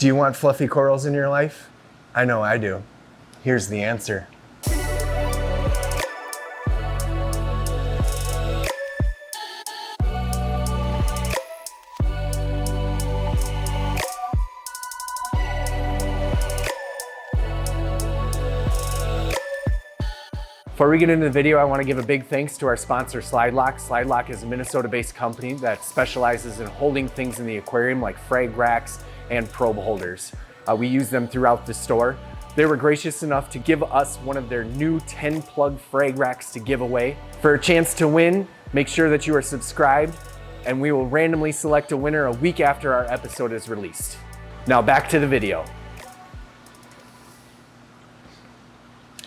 Do you want fluffy corals in your life? I know I do. Here's the answer. Before we get into the video, I want to give a big thanks to our sponsor, Slide-Loc. Slide-Loc is a Minnesota-based company that specializes in holding things in the aquarium like frag racks and probe holders. We use them throughout the store. They were gracious enough to give us one of their new 10-plug frag racks to give away. For a chance to win, make sure that you are subscribed, and we will randomly select a winner a week after our episode is released. Now back to the video.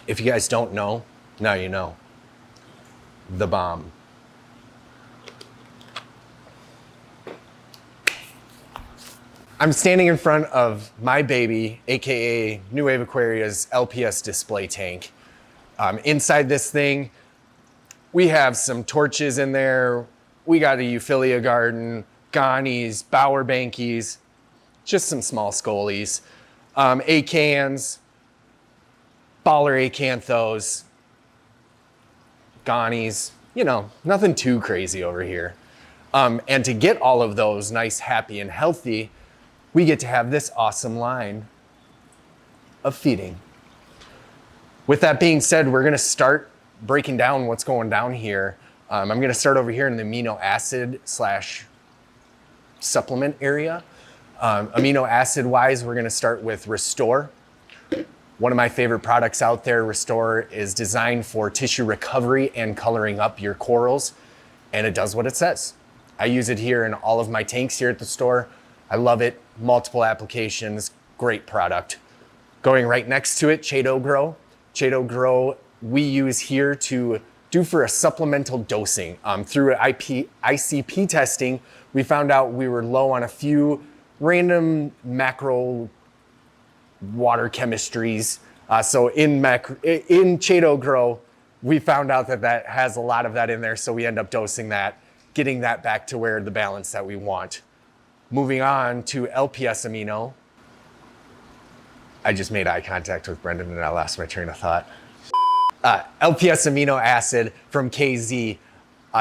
If you guys don't know, now you know. The bomb. I'm standing in front of my baby, AKA New Wave Aquaria's LPS display tank. Inside this thing, we have some torches in there. We got a Euphilia garden, gonnies, bower bankies, just some small scolies, acans, baller acanthos, gonnies, you know, nothing too crazy over here. And to get all of those nice, happy, and healthy, we get to have this awesome line of feeding. With that being said, we're gonna start breaking down what's going down here. I'm gonna start over here in the amino acid / supplement area. Amino acid wise, we're gonna start with Restore. One of my favorite products out there, Restore, is designed for tissue recovery and coloring up your corals, and it does what it says. I use it here in all of my tanks here at the store. I love it, multiple applications, great product. Going right next to it, Chaeto Grow. Chaeto Grow we use here to do for a supplemental dosing. Through ICP testing, we found out we were low on a few random macro water chemistries. So in Chaeto Grow, we found out that has a lot of that in there, so we end up dosing that, getting that back to where the balance that we want. Moving on to LPS Amino. I just made eye contact with Brendan and I lost my train of thought. LPS amino acid from KZ.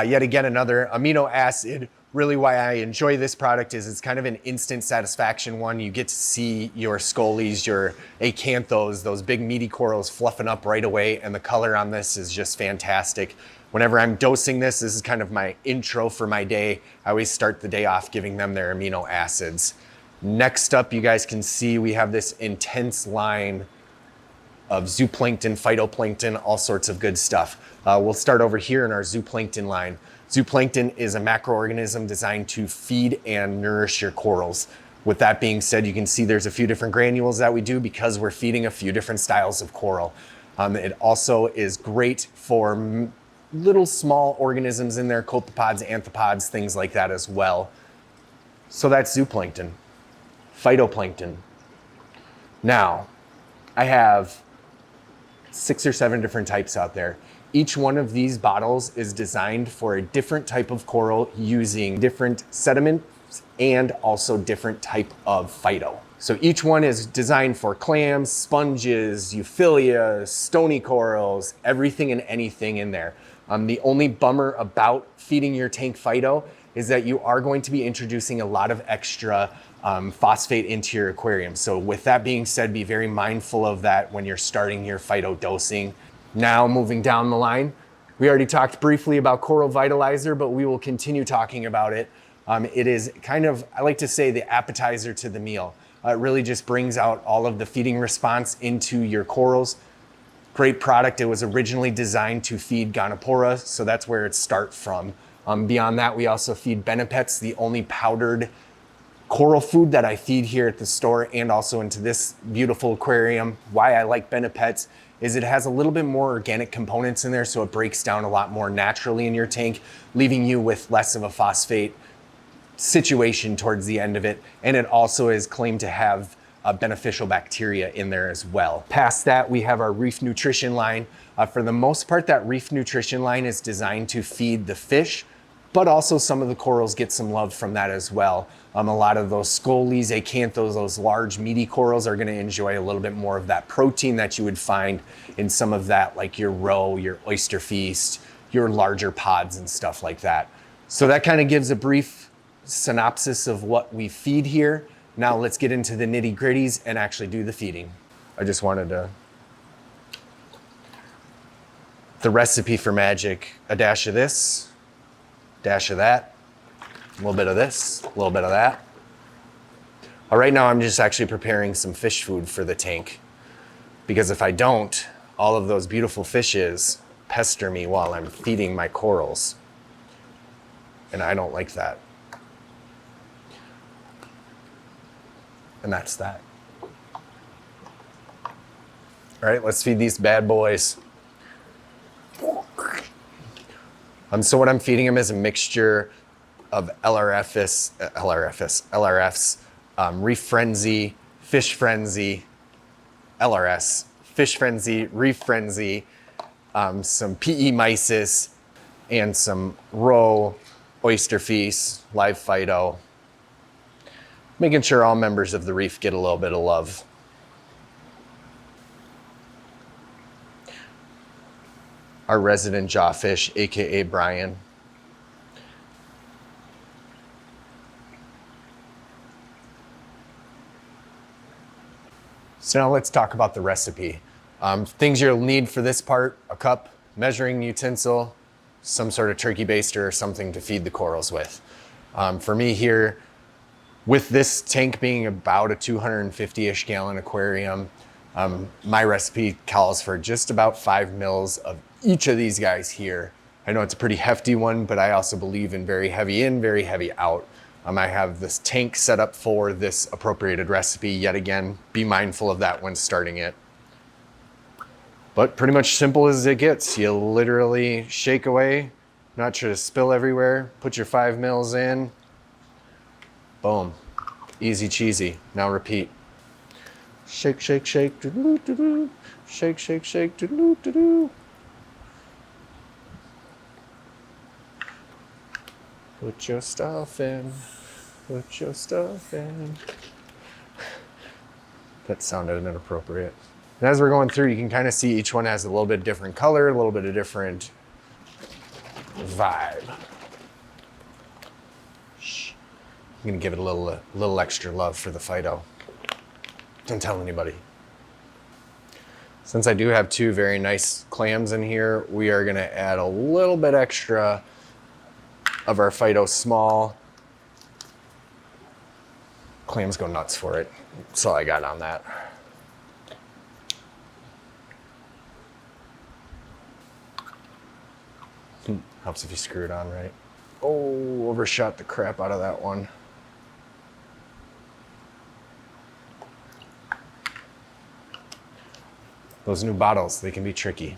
Yet again, another amino acid. Really why I enjoy this product is it's kind of an instant satisfaction one. You get to see your scolies, your acanthos, those big meaty corals fluffing up right away, and the color on this is just fantastic. Whenever I'm dosing this is kind of my intro for my day. I always start the day off giving them their amino acids. Next up, you guys can see we have this intense line of zooplankton, phytoplankton, all sorts of good stuff. We'll start over here in our zooplankton line. Zooplankton is a macroorganism designed to feed and nourish your corals. With that being said, you can see there's a few different granules that we do because we're feeding a few different styles of coral. It also is great for little small organisms in there, copepods, anthropods, things like that as well. So that's zooplankton. Phytoplankton. Now, I have 6 or 7 different types out there. Each one of these bottles is designed for a different type of coral using different sediments and also different type of phyto. So each one is designed for clams, sponges, Euphilia, stony corals, everything and anything in there. The only bummer about feeding your tank phyto is that you are going to be introducing a lot of extra phosphate into your aquarium. So with that being said, be very mindful of that when you're starting your phyto dosing. Now moving down the line, we already talked briefly about Coral Vitalizer, but we will continue talking about it. It is kind of, I like to say, the appetizer to the meal. It really just brings out all of the feeding response into your corals. Great product. It was originally designed to feed Gonopora, so that's where it starts from. Beyond that, we also feed Benepets, the only powdered coral food that I feed here at the store and also into this beautiful aquarium. Why I like Benepets is it has a little bit more organic components in there, so it breaks down a lot more naturally in your tank, leaving you with less of a phosphate situation towards the end of it. And it also is claimed to have beneficial bacteria in there as well. Past that, we have our Reef Nutrition line. For the most part, that Reef Nutrition line is designed to feed the fish but also some of the corals get some love from that as well. A lot of those scolies, acanthos, those large meaty corals are gonna enjoy a little bit more of that protein that you would find in some of that, like your roe, your oyster feast, your larger pods and stuff like that. So that kind of gives a brief synopsis of what we feed here. Now let's get into the nitty gritties and actually do the feeding. I just wanted to, the recipe for magic, a dash of this, dash of that, a little bit of this, a little bit of that. Right now I'm just actually preparing some fish food for the tank, because if I don't, all of those beautiful fishes pester me while I'm feeding my corals. And I don't like that. And that's that. All right, let's feed these bad boys. So what I'm feeding them is a mixture of LRFs, Reef Frenzy, Fish Frenzy, LRS, Fish Frenzy, Reef Frenzy, some PE mysis, and some roe, oyster feast, live phyto, making sure all members of the reef get a little bit of love. Our resident jawfish, AKA Brian. So now let's talk about the recipe. Things you'll need for this part: a cup, measuring utensil, some sort of turkey baster or something to feed the corals with. For me here, with this tank being about a 250-ish gallon aquarium, my recipe calls for just about 5 mils of each of these guys here. I know it's a pretty hefty one, but I also believe in very heavy in, very heavy out. I have this tank set up for this appropriated recipe. Yet again, be mindful of that when starting it. But pretty much simple as it gets. You literally shake away, not sure to spill everywhere, put your 5 mils in, boom, easy cheesy. Now repeat. Shake, shake, shake, doo doo doo, shake, shake, shake, doo doo doo. Put your stuff in, put your stuff in. That sounded inappropriate. And as we're going through, you can kind of see each one has a little bit different color, a little bit of different vibe. Shh. I'm gonna give it a little extra love for the phyto. Don't tell anybody. Since I do have 2 very nice clams in here, we are gonna add a little bit extra of our phyto small. Clams go nuts for it. That's all I got on that. Helps if you screw it on right. Oh, overshot the crap out of that one. Those new bottles, they can be tricky.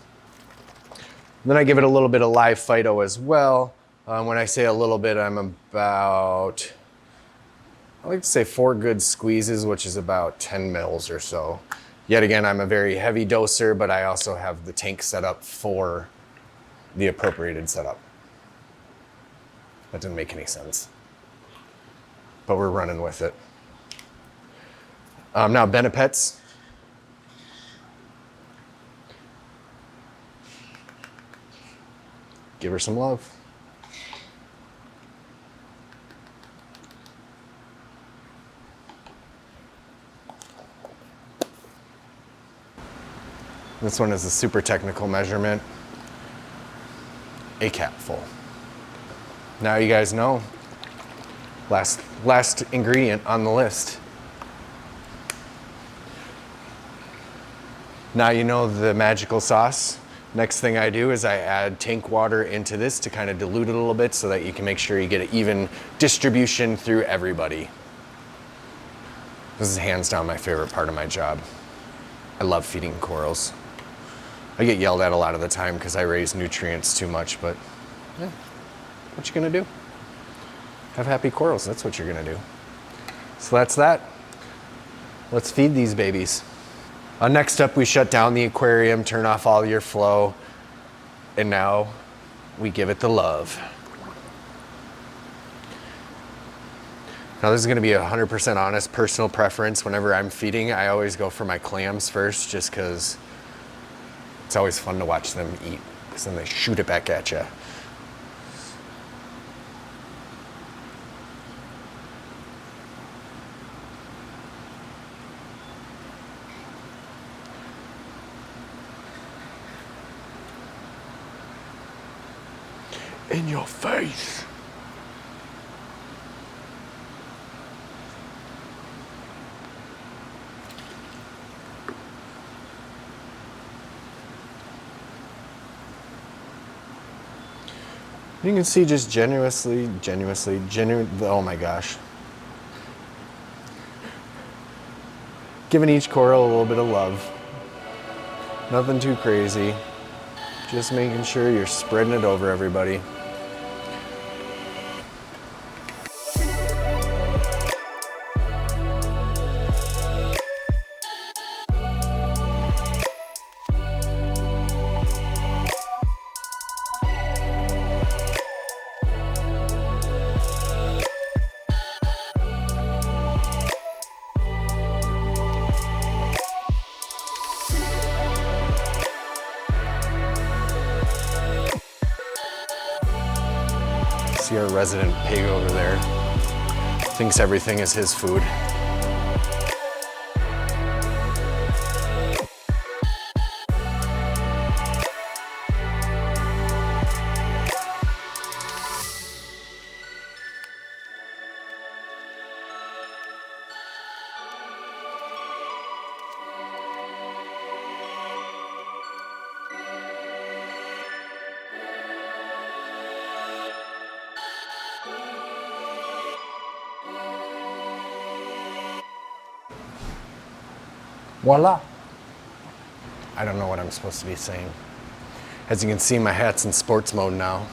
Then I give it a little bit of live phyto as well. When I say a little bit, I'm about, I like to say 4 good squeezes, which is about 10 mils or so. Yet again, I'm a very heavy doser, but I also have the tank set up for the appropriated setup. That didn't make any sense, but we're running with it. Now Benepets. Give her some love. This one is a super technical measurement. A capful. Now you guys know. Last ingredient on the list. Now you know the magical sauce. Next thing I do is I add tank water into this to kind of dilute it a little bit so that you can make sure you get an even distribution through everybody. This is hands down my favorite part of my job. I love feeding corals. I get yelled at a lot of the time because I raise nutrients too much, but yeah, what you gonna do? Have happy corals, that's what you're gonna do. So that's that. Let's feed these babies. Next up, we shut down the aquarium, turn off all your flow, and now we give it the love. Now this is gonna be 100% honest personal preference. Whenever I'm feeding, I always go for my clams first, just cause it's always fun to watch them eat, because then they shoot it back at you. In your face. You can see just genuine, oh my gosh. Giving each coral a little bit of love. Nothing too crazy. Just making sure you're spreading it over everybody. See our resident pig over there. Thinks everything is his food. Voila. I don't know what I'm supposed to be saying. As you can see, my hat's in sports mode now.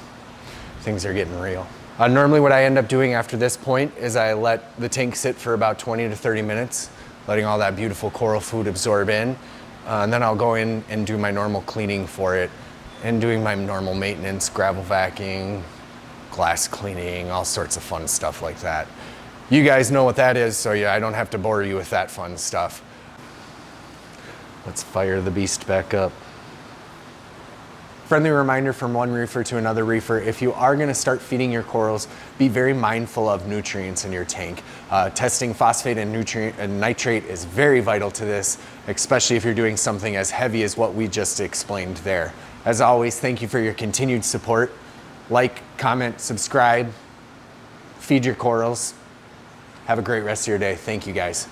Things are getting real. Normally what I end up doing after this point is I let the tank sit for about 20 to 30 minutes, letting all that beautiful coral food absorb in. And then I'll go in and do my normal cleaning for it and doing my normal maintenance, gravel vacuuming, glass cleaning, all sorts of fun stuff like that. You guys know what that is, so yeah, I don't have to bore you with that fun stuff. Let's fire the beast back up. Friendly reminder from one reefer to another reefer, if you are gonna start feeding your corals, be very mindful of nutrients in your tank. Testing phosphate and nitrate is very vital to this, especially if you're doing something as heavy as what we just explained there. As always, thank you for your continued support. Like, comment, subscribe, feed your corals. Have a great rest of your day. Thank you guys.